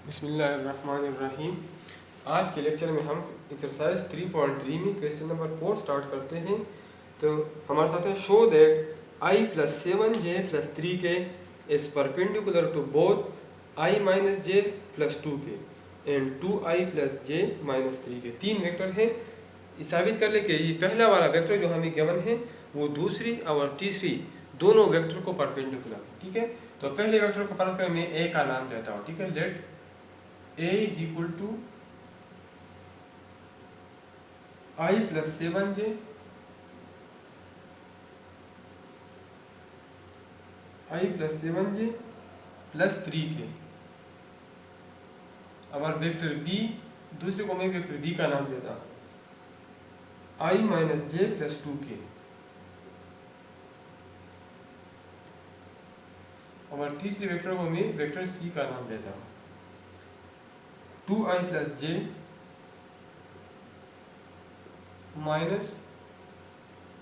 बिस्मिल्लाहिर्रहमानिर्रहीम। आज के लेक्चर में हम एक्सरसाइज 3.3 में क्वेश्चन नंबर 4 स्टार्ट करते हैं। तो हमारे साथ है show that I + 7j + 3k is perpendicular to both I - j + 2k and 2I + j - 3k। तीन वेक्टर हैं। ये साबित कर ले कि ये पहला वाला वेक्टर जो हमें गिवन है वो दूसरी और तीसरी दोनों वेक्टर को परपेंडिकुलर है। ठीक है, तो पहले वेक्टर को परत कर मैं ए का नाम लेता हूँ। ठीक है, let A is equal to I + 7j + 3k। अब वेक्टर B, दूसरे को मैं वेक्टर B का नाम देता हूँ, I - j + 2k। और तीसरे वेक्टर को मैं वेक्टर C का नाम देता हूँ, 2I + j -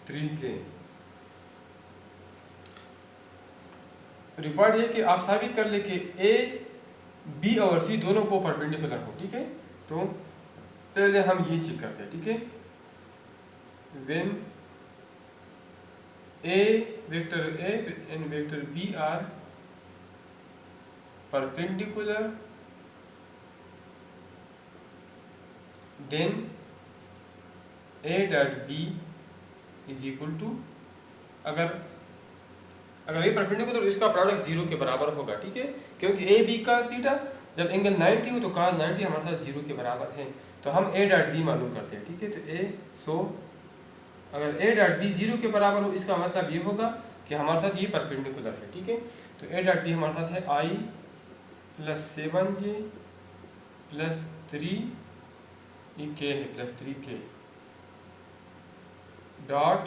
3k। रिक्वायर्ड है कि आप साबित कर ले कि A, B और C दोनों को परपेंडिकुलर हो। ठीक है, तो पहले हम ये चेक करते हैं। ठीक है, when vector A and vector B are perpendicular, then A dot B is equal to, अगर ये परपेंडिकुलर तो इसका प्रोडक्ट 0 के बराबर होगा। ठीक है, क्योंकि ए बी का थीटा जब एंगल 90 हो तो cos 90 हमारे साथ 0 के बराबर है। तो हम A डॉट B मालूम करते हैं। ठीक है, तो अगर A डॉट B 0 के बराबर हो इसका मतलब ये होगा कि हमारे साथ ये परपेंडिकुलर है। ठीक है, तो A डॉट B हमारे साथ है I + 7j + 3k है +3k dot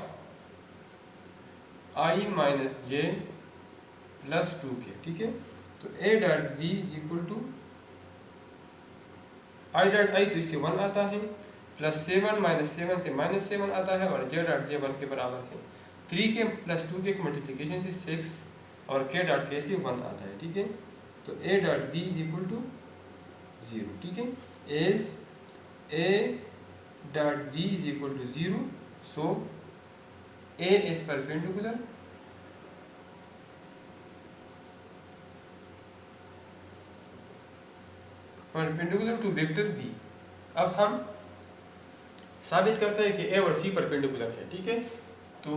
I - j + 2k। ठीक है, तो A dot B is equal to I dot I तो इससे 1 आता है, +7 - 7 से -7 आता है और J डॉट j 1 के बराबर है। 3k + 2k की मल्टीप्लिकेशन से 6 और k डॉट k से 1 आता है। ठीक है, तो A dot B is equal to 0। ठीक है, as A dot B is equal to 0, so A is perpendicular to vector B। अब हम साबित करते हैं कि A और C परपेंडिकुलर है। ठीक है, तो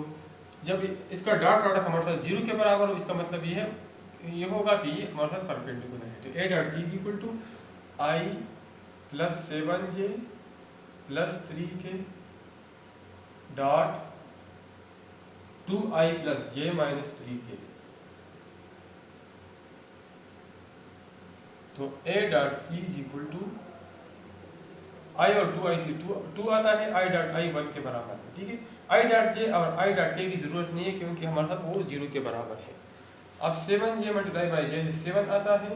जब इसका डॉट प्रोडक्ट हमारे साथ 0 के बराबर हो इसका मतलब ये होगा कि ये हमारे साथ परपेंडिकुलर है। तो A dot C is equal to I + 7j + 3k dot 2I + j - 3k। तो A dot C is equal to I और 2I से 2 आता है, I डॉट I 1 के बराबर है। ठीक है, I डॉट j और I डॉट k की जरूरत नहीं है क्योंकि हमारे साथ वो 0 के बराबर है। अब 7j × j 7 आता है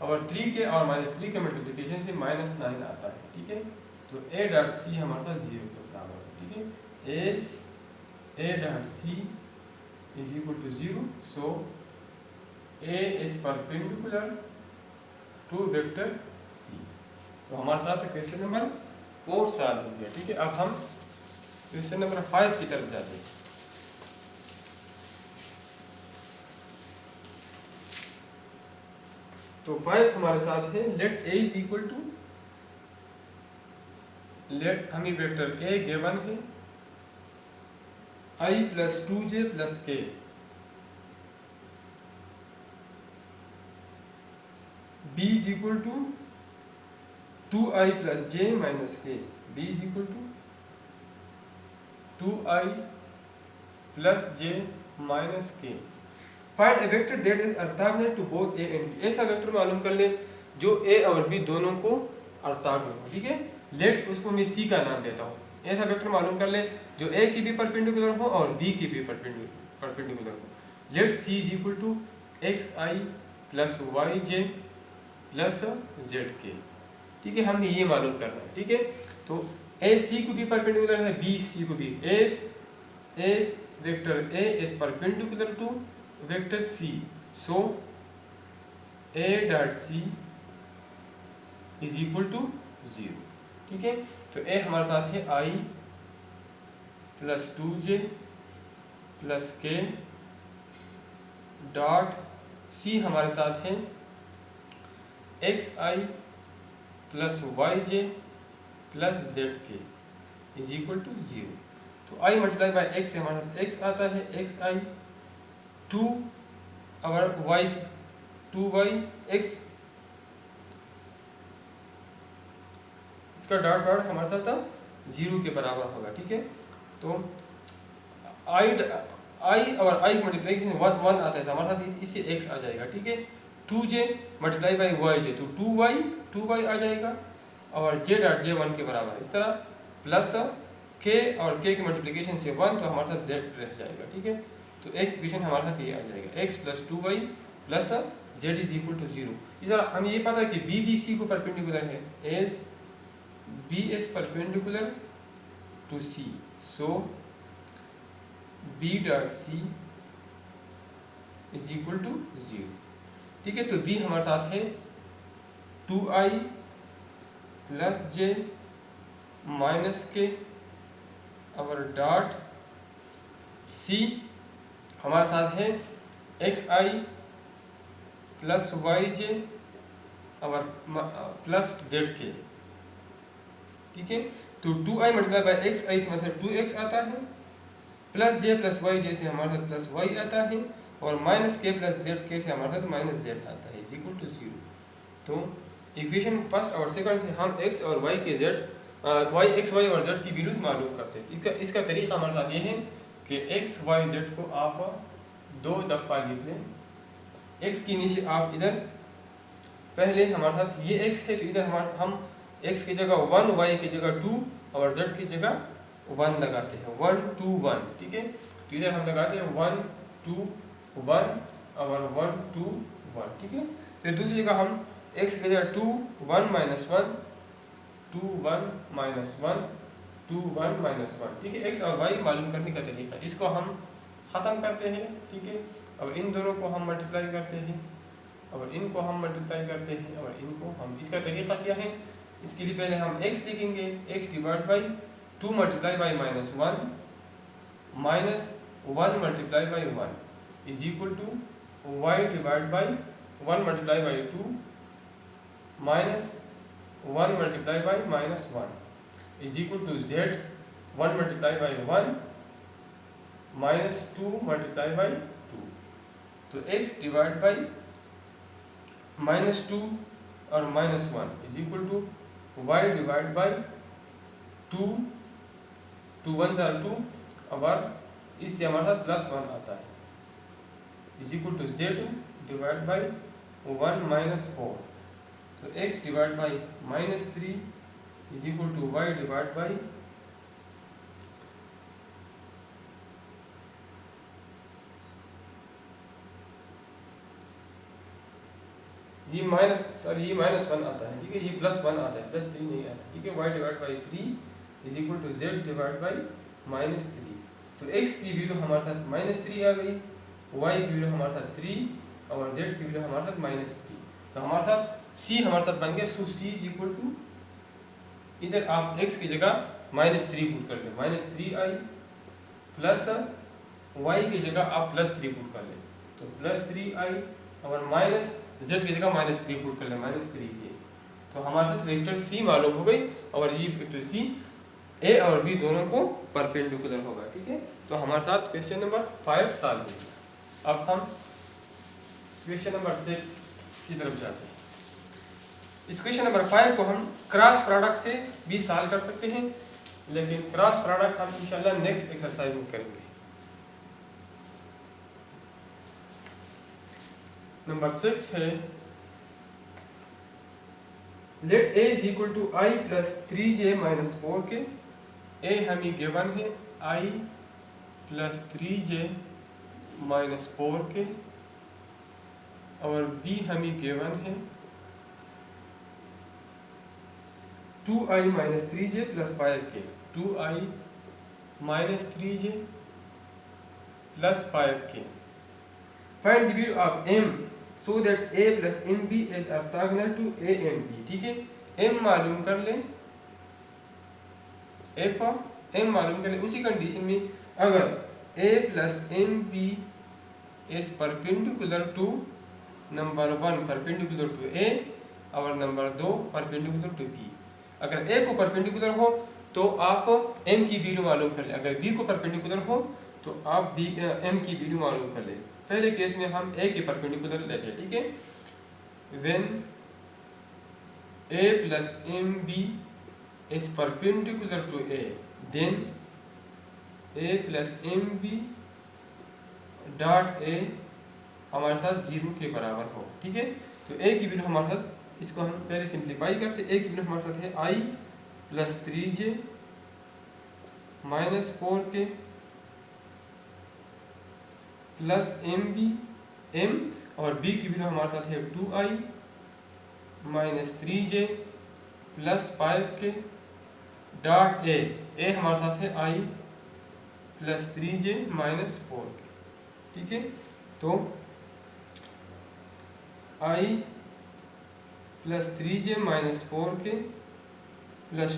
और 3k और -3 के मल्टीप्लिकेशन से -9 आता है। ठीक है, तो A डॉट C हमारे साथ 0 के बराबर है। ठीक है, as A dot C is equal to 0, so A is perpendicular to vector C। तो हमारे साथ क्वेश्चन नंबर 4 सॉल्व हो गया। ठीक है, अब हम क्वेश्चन नंबर 5 की तरफ जाते हैं। तो 5 हमारे साथ है let A is equal to, let हमें वेक्टर A गिवन है I + 2j + k, B is equal to 2I + j - k, B is equal to 2I + j - k। Find a vector that is orthogonal to both A and B। ऐसा वेक्टर मालूम कर ले जो A और B दोनों को ऑर्थोगोनल हो। ठीक है, लेट उसको मैं C का नाम देता हूँ। ऐसा वेक्टर मालूम कर ले जो A की भी परपेंडिकुलर हो और B की भी परपेंडिकुलर हो। Let C is equal to xi + yj + zk। ठीक है, हमने ये मालूम करना है। ठीक है, तो A C को भी परपेंडिकुलर है, B C को भी। As vector A is perpendicular to vector C, so A dot C is equal to 0। ठीक है, तो ए हमारे साथ है आई plus 2j plus k dot C हमारे साथ है x i plus y j plus z k is equal to 0। तो आई मल्टीप्लाई बाई एक्स से हमारे साथ एक्स आता है, एक्स आई 2 और वाई 2y एक्स, इसका डॉट डॉट हमारे साथ था 0 के बराबर होगा। ठीक है, तो आई और आई मल्टीप्लिकेशन 1 आता है, तो हमारे साथ इससे x आ जाएगा। ठीक है, 2j मल्टीप्लाई बाई वाई जे, तो 2y आ जाएगा और j डॉट j 1 के बराबर। इस तरह प्लस k और k की मल्टीप्लिकेशन से 1, तो हमारे साथ z रह जाएगा। ठीक है, तो एक इक्वेशन हमारे साथ ये आ जाएगा x plus 2y plus z is equal to 0। इस तरह हमें ये पता है कि b b c को परपेंडिकुलर है, as b is perpendicular to c, so b dot c is equal to 0। ठीक है, तो b हमारे साथ है 2i प्लस j माइनस के और डॉट c हमारे साथ है xi प्लस वाई जे और प्लस जेड के। ठीक है, तो 2i मल्टीप्लाई बाई एक्स आई से हमारे साथ 2x आता है, प्लस जे प्लस वाई जे से हमारे साथ प्लस वाई आता है और माइनस के प्लस जेड के से हमारे साथ माइनस जेड आता है इज इक्वल टू 0। तो इक्वेशन फर्स्ट और सेकंड से हम x और y के x y और z की वैल्यूज मालूम करते हैं। इसका तरीका हमारे साथ ये है कि x y z को आप 2 दफ़ा लिख लें। x की नीचे आप इधर पहले हमारे साथ ये x है, तो इधर हम x की जगह 1, y की जगह 2 और z की जगह 1 लगाते हैं, 1 2 1। ठीक है, तो इधर हम लगाते हैं 1 2 1 और 1 2 1। ठीक है, फिर दूसरी जगह हम x की जगह 2 1 माइनस 1 2 1 माइनस 1 2 1 माइनस 1। ठीक है, x और y मालूम करने का तरीका, इसको हम ख़त्म करते हैं। ठीक है, अब इन दोनों को हम मल्टीप्लाई करते हैं और इनको हम मल्टीप्लाई करते हैं और इनको हम, इसका तरीका क्या है, इसके लिए पहले हम x लिखेंगे, x divide by 2 multiply by minus 1 minus 1 multiply by 1 is equal to y divide by 1 multiply by 2 minus 1 multiply by minus 1 is equal to z 1 multiply by 1 minus 2 multiply by 2। तो x divide by minus 2 और minus 1 is equal to y divide by 2 2 1 2 और इससे हमारे साथ plus 1 आता है is equal to z divide by 1 minus 4। तो x divide by minus 3 is equal to y divide by ये माइनस 1 आता है। ठीक है, ये प्लस 1 आता है, प्लस 3 नहीं आता। ठीक है, y divide by 3 is equal to z divide by minus 3। तो x की वैल्यू हमारे साथ माइनस 3 आ गई, y की वैल्यू हमारे साथ 3 और z की वैल्यू हमारे साथ माइनस 3। तो हमारे साथ c हमारे साथ बन गया, सो c इज इक्वल टू, इधर आप x की जगह माइनस 3 पुट कर लें, माइनस 3i प्लस y की जगह आप प्लस 3 पुट कर लें, तो प्लस 3i और माइनस z की जगह माइनस 3 पुट कर लें, माइनस 3 के। तो हमारे साथ वेक्टर c मालूम हो गई और ये वेक्टर c a और b दोनों को परपेंडिकुलर होगा। ठीक है, तो हमारे साथ क्वेश्चन नंबर 5 सॉल्व हो गया। अब हम क्वेश्चन नंबर 6 की तरफ जाते हैं। इस क्वेश्चन नंबर 5 को हम क्रॉस प्रोडक्ट से भी सॉल्व कर सकते हैं, लेकिन क्रॉस प्रोडक्ट हम इंशाल्लाह नेक्स्ट एक्सरसाइज में करेंगे। नंबर 6 है, let a is equal to i plus 3j minus 4 k. a हमें गिवन है i प्लस 3j माइनस 4 के और b हमें गिवन है 2i माइनस 3j प्लस 5 के। 2i माइनस 3j प्लस 5 के। Find the value of m so that a plus mb is orthogonal to a and b। ठीक है, M मालूम कर ले, एफ ऑफ एम मालूम कर ले। उसी कंडीशन में अगर A plus M B is perpendicular to number 1 perpendicular to A और नंबर 2 परपेंडिकुलर टू बी। अगर ए को परपेंडिकुलर हो तो आप एम की वैल्यू मालूम कर ले, अगर बी को परपेंडिकुलर हो तो आप बी एम की वैल्यू मालूम कर ले। पहले केस में हम ए के परपेंडिकुलर लेते हैं, ठीक है। When a plus M B is perpendicular to a then a plus M b dot a हमारे साथ 0 के बराबर हो, ठीक है। तो ए की वैल्यू हमारे साथ, इसको हम पहले सिंप्लीफाई करते हैं। ए की वैल्यू हमारे साथ है आई plus 3j minus 4k plus M B M, और बी की वैल्यू हमारे साथ है 2i minus 3j plus 5k dot a हमारे साथ है i plus 3j minus 4k, ठीक है। तो i plus 3j minus 4k plus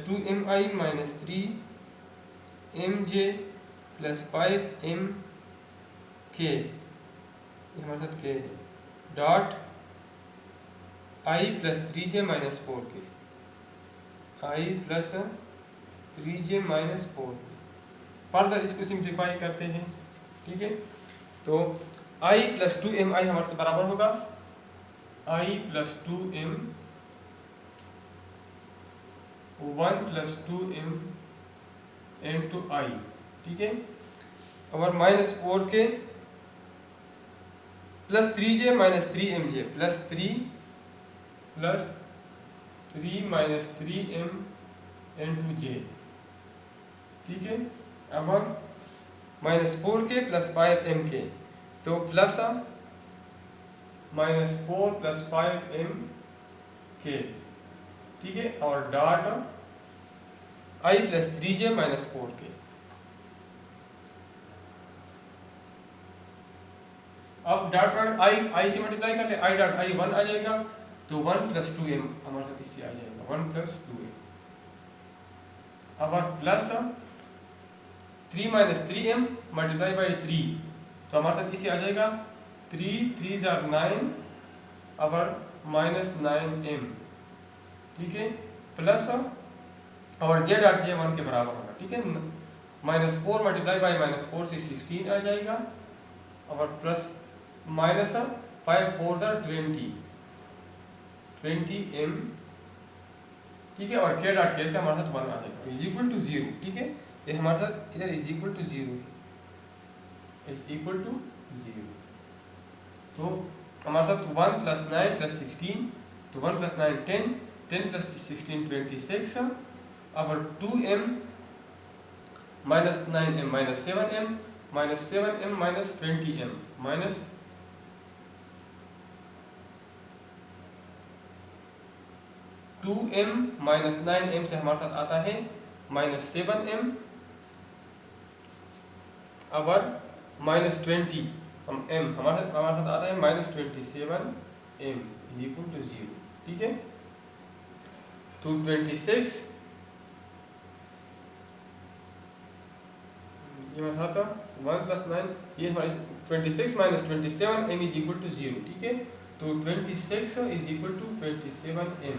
2mi minus 3mj plus 5mk, हमारे साथ k है, dot i plus 3j minus 4k, i plus 3j minus 4k। Further इसको सिंप्लीफाई करते हैं, ठीक है। तो i प्लस 2mi हमारे साथ बराबर होगा i plus 2m 1 plus 2m into i, ठीक है। और minus 4k plus 3j minus 3mj plus 3 minus 3m into j, ठीक है। अब माइनस 4k प्लस 5mk, तो प्लस माइनस 4 प्लस 5mk, ठीक है। और dot i plus 3j minus 4k। अब डॉट प्रोडक्ट i से मल्टीप्लाई कर ले, i डॉट i 1 आ जाएगा, तो 1 प्लस 2m हमारे साथ इससे आ जाएगा 1 प्लस 2m। अब plus 3 minus 3m multiply by 3, तो हमारे साथ इससे आ जाएगा 3 3 9 और माइनस 9m, ठीक है। प्लस और j डॉट j 1 के बराबर होगा, ठीक है। माइनस 4 मल्टीप्लाई बाई माइनस 4 से 16 आ जाएगा, और प्लस माइनस 5 4 20m, ठीक है। और k डॉट k से हमारे साथ 1 आ जाएगा, इज इक्वल टू 0, ठीक है। ये हमारे साथ इधर is equal to 0, is equal to 0। तो हमारे साथ 1 प्लस 9 प्लस 16, तो 1 प्लस 9 10, 10 प्लस 16 26, और 2m minus 9m minus 7m minus 7m minus 20m minus 2m minus 9m से हमारे साथ आता है माइनस 7m और माइनस 20 m हमारे साथ आता है minus 27m is equal to 0, ठीक है। तो 26 ये हमारा था 1 प्लस 9, ये हमारे 26 minus 27m is equal to 0, ठीक है। तो 26 इज इक्वल टू 27m,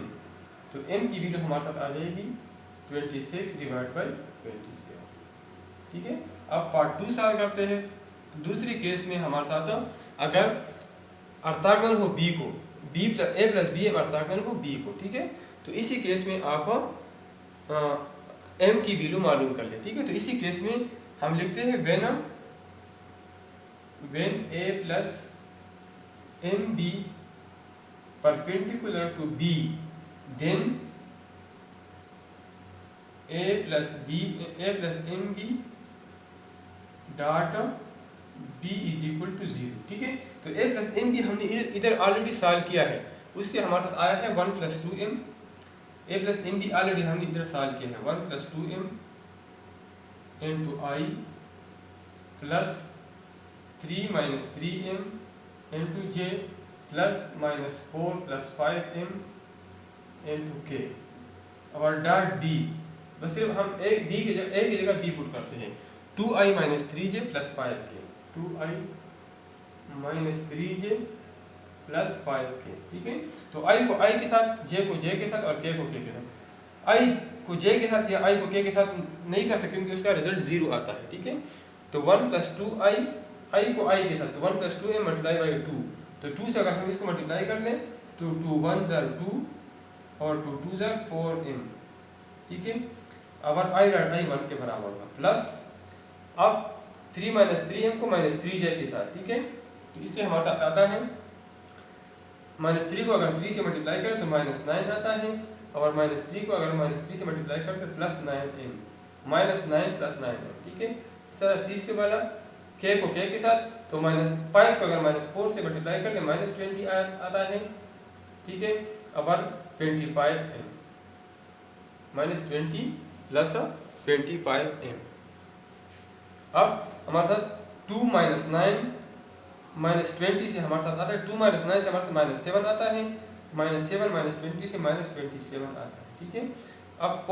तो m की वैल्यू हमारे साथ आ जाएगी 26 डिवाइड बाई 27, ठीक है। अब पार्ट 2 सॉल्व करते हैं। दूसरे केस में हमारे साथ अगर ऑर्थोगोनल हो b को, b plus a plus b orthogonal हो b को, ठीक है। तो इसी केस में आप m की वैल्यू मालूम कर ले, ठीक है। तो इसी केस में हम लिखते हैं when a plus mb perpendicular to b then a plus mb dot b is equal to 0, ठीक है। तो a प्लस mb हमने इधर ऑलरेडी सॉल्व किया है, उससे हमारे साथ आया है 1 plus 2m। a plus mb already हमने इधर सॉल्व किया है 1 plus 2m into i plus 3 minus 3m into j plus minus 4 plus 5m into के और डॉट डी। बस सिर्फ हम एक डी की जगह बी पुट करते हैं। 2i minus 3j plus 5k, 2i minus 3j plus 5k। ठीक है, तो i को i के साथ, j को j के साथ और k को k के साथ। i को j के साथ या i को k के साथ नहीं कर सकते क्योंकि उसका रिजल्ट 0 आता है। ठीक है, तो 1 प्लस 2i, i को i के साथ, तो 1 प्लस 2m मल्टीप्लाई बाई 2, तो 2 से अगर हम इसको मल्टीप्लाई कर लें तो 2 1 ज़र 2 और 2 2 ज़र 4m। ठीक है, अब i डॉट i 1 के बराबर होगा प्लस अब 3 माइनस 3m को माइनस 3j के साथ। ठीक है, तो इससे हमारे साथ आता है माइनस 3 को अगर 3 से मल्टीप्लाई करें तो माइनस 9 आता है और माइनस 3 को अगर माइनस 3 से मल्टीप्लाई करें तो plus 9m, minus 9 plus 9m। ठीक है, इस तरह 30 के वाला k को k के साथ, तो माइनस 5 को अगर माइनस 4 से मल्टीप्लाई करें माइनस 20 आता है। ठीक है, अब 25m, माइनस 20 प्लस 25m। अब हमारे साथ 2 माइनस 9 माइनस 20 से हमारे साथ आता है, 2 माइनस 9 से हमारे साथ माइनस 7 आता है, माइनस 7 माइनस 20 से माइनस 27 आता है। ठीक है, अब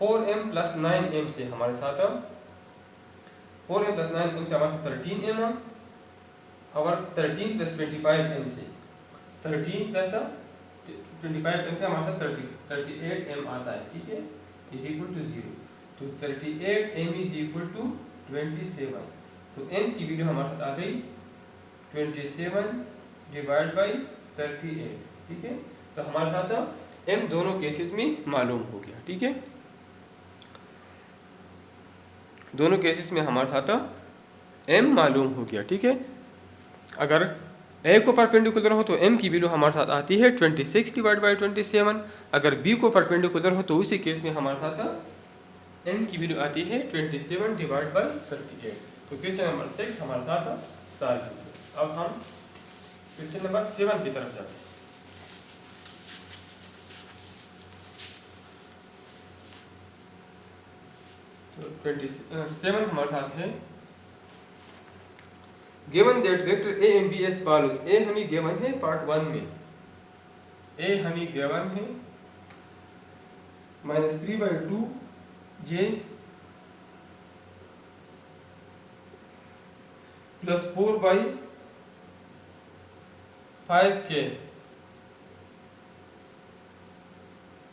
4m प्लस 9m से हमारे साथ 4m प्लस 9m से हमारे साथ 13m और 13 प्लस 25m से 13 प्लस 25m से हमारे साथ 38m आता है। ठीक है, इज इक्वल टू 0, तो 38m इज इक्वल टू 27। तो m की वैल्यू हमारे साथ आ गई 27 डिवाइड बाई 38। ठीक है, तो हमारे साथ m दोनों केसेस में मालूम हो गया। ठीक है, दोनों केसेस में हमारे साथ m मालूम हो गया। ठीक है, अगर a को परपेंडिकुलर हो तो m की वैल्यू हमारे साथ आती है 26 डिवाइड बाई 27। अगर b को परपेंडिकुलर हो तो उसी केस में हमारे साथ m की वैल्यू आती है 27 डिवाइड बाई 38। तो क्वेश्चन नंबर 6 हमारे साथ सॉल्व हो। अब हम क्वेश्चन नंबर 7 की तरफ जाते हैं। तो 27 हमारे साथ है, given that vector a and b as follows। a हमें गिवन है पार्ट 1 में, a हमें गिवन है -3/2j प्लस 4/5k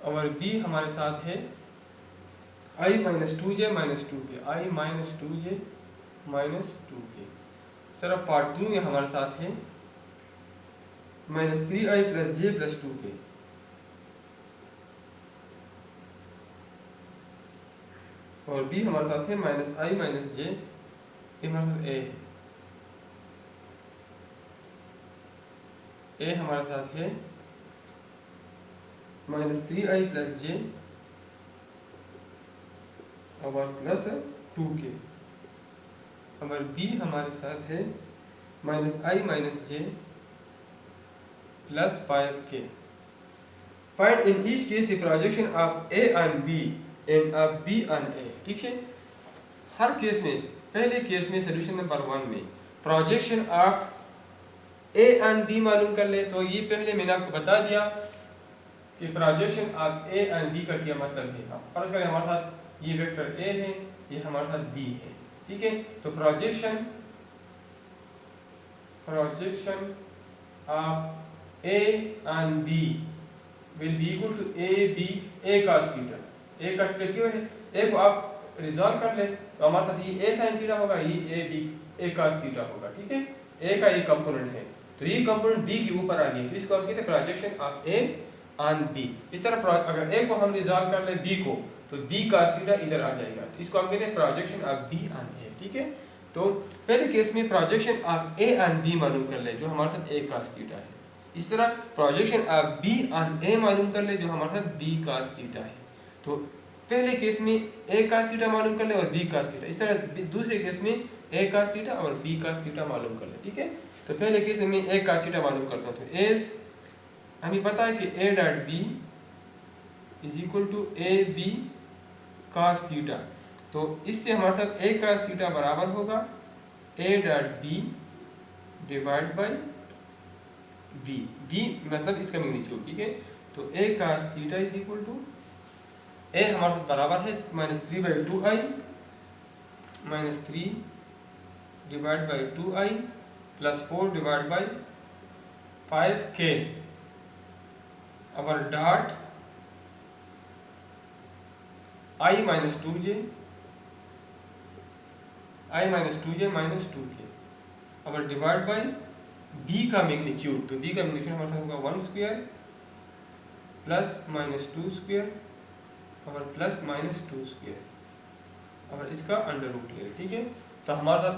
और b हमारे साथ है i minus 2j minus 2k, i minus 2j minus 2k। सिर्फ पार्ट 2 में हमारे साथ है -3i plus j plus 2k और b हमारे साथ है -i माइनस j, ये हमारे साथ a हमारे साथ है -3i प्लस j और प्लस 2k। और b हमारे साथ है -i minus j plus 5k। Find in each case the projection of a on b end of b on a। ठीक है, हर केस में, पहले केस में सोल्यूशन नंबर 1 में projection of a on b मालूम कर ले। तो ये पहले मैंने आपको बता दिया कि projection of a on b का क्या मतलब है। अब फर्ज करें हमारे साथ ये वेक्टर a है, ये हमारे साथ b है। ठीक है, तो projection of a on b will be equal to a cos theta. a cos theta क्यों है, a को आप रिजॉल्व कर ले तो हमारे साथ ये a sin थीटा होगा, ये a cos थीटा होगा। ठीक है, a का ये कंपोनेंट है, तो ये कंपोनेंट b के ऊपर आ गया, तो इसको हम कहते हैं projection of a on b। इस तरह अगर a को हम रिजॉल्व कर ले b को, तो b cos थीटा इधर आ जाएगा, तो इसको हम कहते हैं projection of b on a। ठीक है, तो पहले केस में projection of a on b मालूम कर ले जो हमारे साथ a cos थीटा है। इस तरह projection of b on a मालूम कर ले जो हमारे साथ b cos थीटा है। तो पहले केस में a cos थीटा मालूम कर ले और b cos थीटा, इस तरह दूसरे केस में a cos थीटा और b cos थीटा मालूम कर ले। ठीक है, तो पहले केस में a cos थीटा मालूम करता हूँ, तो एज हमें पता है कि a dot b is equal to ab cos theta. तो इससे हमारे साथ a cos थीटा बराबर होगा a dot b divide by B, B मतलब इसका मैग्नीट्यूड, ठीक है। तो A cos theta is equal to A हमारे साथ बराबर है -3/2i minus 3 divide by 2i plus 4 divide by 5k our dot i minus 2j minus 2k our divide by b का मैग्नीट्यूड। तो b का मैग्नीट्यूड हमारे साथ होगा 1 स्क्वायर प्लस माइनस 2 स्क्वायर और प्लस माइनस 2 स्क्वायर और इसका अंडर रूट ले, ठीक है। तो हमारे साथ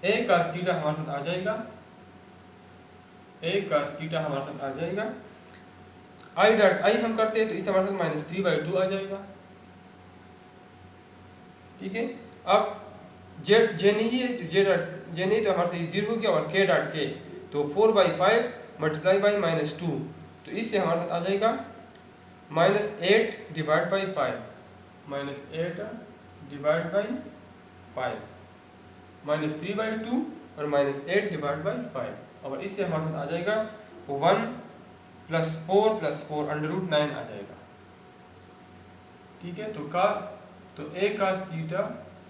a cos थीटा हमारे साथ आ जाएगा, a cos थीटा हमारे साथ आ जाएगा। i डॉट i हम करते हैं तो इससे हमारे साथ -3/2 आ जाएगा, ठीक है। अब जे नहीं है, जे नहीं तो हमारे साथ 0 हो गया और k डॉट k तो 4/5 मल्टीप्लाई बाई -2 तो इससे हमारे साथ आ जाएगा -8 डिवाइड बाई 5 -8 डिवाइड बाई 5 -3/2 और -8 डिवाइड बाई 5 और इससे हमारे साथ आ जाएगा 1 + 4 + 4 √9 आ जाएगा, ठीक है। तो a cos theta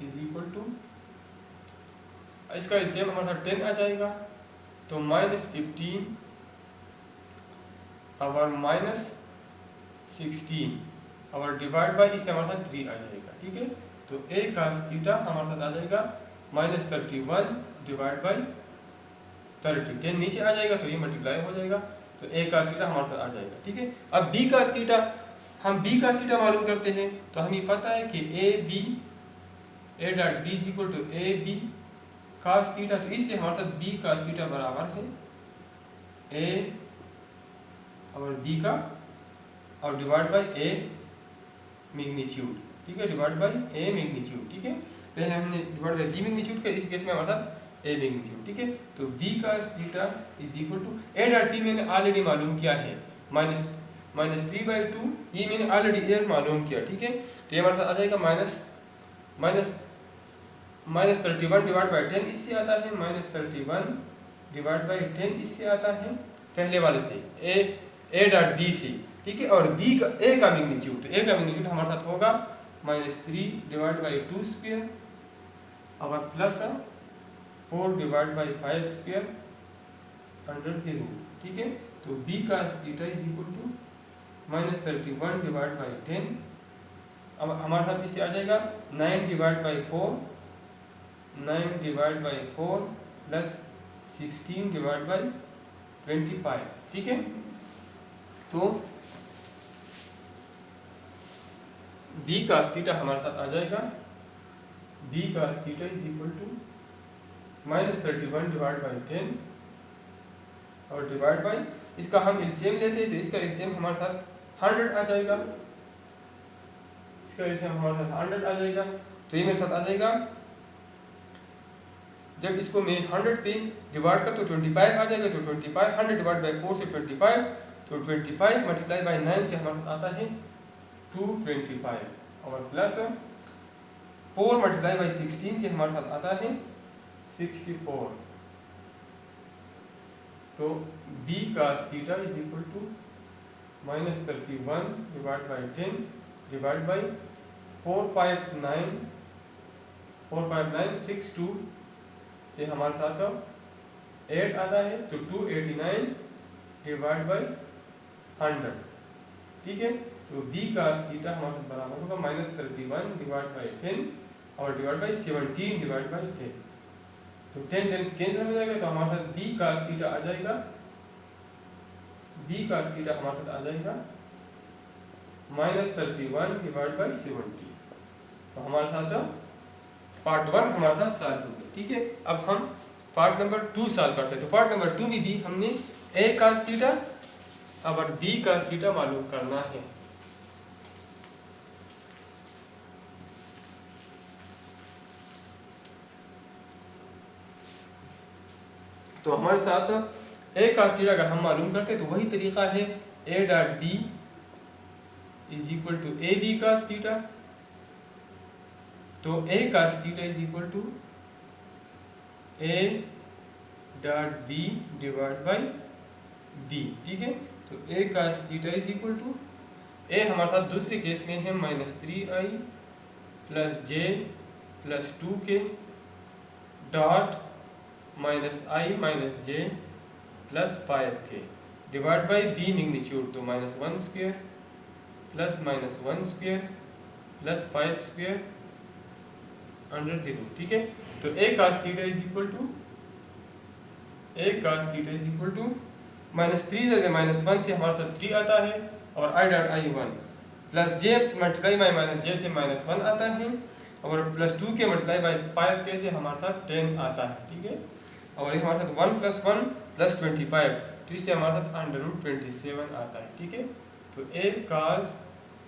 is equal to इसका एलसीएम हमारे साथ 10 आ जाएगा तो -15 और -16 और डिवाइड बाई इससे हमारे साथ 3 आ जाएगा, ठीक है। तो a cos थीटा हमारे साथ आ जाएगा -31 डिवाइड बाई 30, 10 नीचे आ जाएगा तो ये मल्टीप्लाई हो जाएगा तो a cos थीटा हमारे साथ आ जाएगा, ठीक है। अब b cos थीटा, हम b cos थीटा मालूम करते हैं तो हमें पता है कि a dot b is equal to a b cos theta, तो इसलिए हमारे साथ b cos थीटा बराबर है a और b का और डिवाइड बाई a मैग्नीट्यूड, ठीक है, डिवाइड बाई a मैग्नीट्यूड, ठीक है। पहले हमने डिवाइड बाई b मैग्नीट्यूड का, इस केस में हमारे साथ a मैग्नीट्यूड, ठीक है। तो b cos theta is equal to a dot b मैंने ऑलरेडी मालूम किया है -3/2, ये मैंने ऑलरेडी इधर मालूम किया, ठीक है। तो ये हमारे साथ आ जाएगा -31 डिवाइड बाई 10 इससे आता है -31 डिवाइड बाई 10 इससे आता है पहले वाले से a डॉट b से, ठीक है। और b का a का मैग्नीट्यूड, तो a का मैग्नीट्यूड हमारे साथ होगा -3 डिवाइड बाई 2 स्क्वायर और plus 4 divide by 5 square under के रूट, ठीक है। तो b cos theta is equal to -31 divide by 10 अब हमारे साथ इससे आ जाएगा 9 divide by 4 plus 16 divide by 25, ठीक है। तो b cos थीटा हमारे साथ आ जाएगा b cos theta is equal to -31 divide by 10 और डिवाइड बाई इसका हम एलसीएम लेते हैं तो इसका एलसीएम हमारे साथ 100 आ जाएगा, इसका एलसीएम हमारे साथ 100 आ जाएगा। तो ये मेरे साथ आ जाएगा, जब इसको मैं 100 पे डिवाइड कर तो 25 आ जाएगा, तो 25 100 डिवाइड बाई 4 से 25 तो 25 मल्टीप्लाई बाई 9 से हमारे साथ आता है 225 और प्लस 4 मल्टीप्लाई बाई 16 से हमारे साथ आता है 64। तो b cos theta is equal to -31 divide by 10 divide by 45962 से हमारे साथ 8 आता है तो 289 डिवाइड बाई 100, ठीक है। तो b cos थीटा हमारे साथ बराबर होगा -31 डिवाइड बाई 10 और डिवाइड बाई 17 डिवाइड बाई 10, तो 10 कैंसिल हो जाएगा तो हमारे साथ b cos थीटा आ जाएगा, b cos थीटा हमारे साथ आ जाएगा -31 डिवाइड बाई 70। तो हमारे साथ पार्ट 1 हमारे साथ सॉल्व हो गया, ठीक है। अब हम पार्ट नंबर 2 सॉल्व करते हैं। तो पार्ट नंबर 2 में भी हमने a cos थीटा और b cos थीटा मालूम करना है। तो हमारे साथ a cos थीटा अगर हम मालूम करते हैं तो वही तरीका है a dot b is equal to a b cos theta. तो a cos theta is equal to a dot b divide by B, ठीक है। तो A cos theta is equal to, A हमारे साथ दूसरे केस में है -3i plus J plus 2k dot -i minus J plus 5k divide by B magnitude, तो -1 square plus -1 square plus 5 square under the root, ठीक है। तो A cos theta is equal to, A cos theta is equal to -3 जगह -1 थे हमारे साथ 3 आता है और I dot I 1 plus J multiply by minus J से -1 आता है और plus 2k multiply by 5k से हमारे साथ 10 आता है, ठीक है। और ये हमारे साथ 1 + 1 + 25, तो इससे हमारे साथ अंडर रूट 27 आता है, ठीक है। तो A cos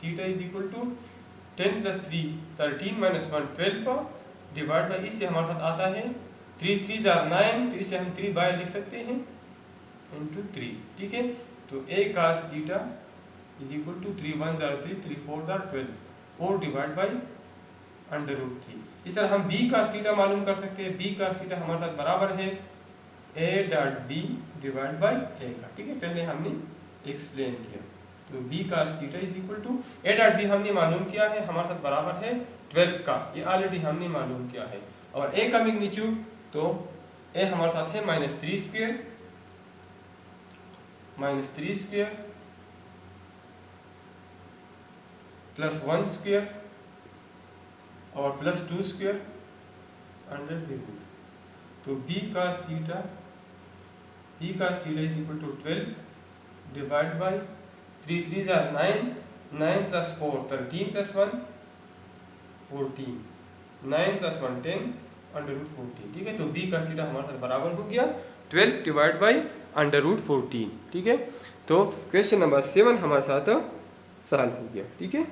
theta is equal to 10 + 3 13 - 1 12 divide by, इससे हमारे साथ आता है 3 3 = 9, तो इसे हम 3 बाय लिख सकते हैं इंटू 3, ठीक है। तो A cos theta is equal to 3 1 = 3 3 4 = 12 4 divide by under root 3। इस तरह हम बी कास थीटा मालूम कर सकते हैं। बी कास थीटा हमारे साथ बराबर है A dot B divide by A का, ठीक है। पहले हमने एक्सप्लेन किया। तो B cos theta is equal to A dot B हमने मालूम किया है, हमारे साथ बराबर है 12 का, ये ऑलरेडी हमने मालूम किया है। और ए का मैग्नीट्यूड, तो ए हमारे साथ है -3 स्क्वायर प्लस 1 स्क्वायर और plus 2 square under the root. तो B cos theta is equal to 12 divide by 3 3 = 9 9 + 4 13 + 1 14 9 + 1 10 under root 14, ठीक है। तो बी कास थीटा हमारे साथ बराबर हो गया 12 डिवाइड बाई अंडर रूट 14, ठीक है। तो क्वेश्चन नंबर 7 हमारे साथ सॉल्व हो गया, ठीक है।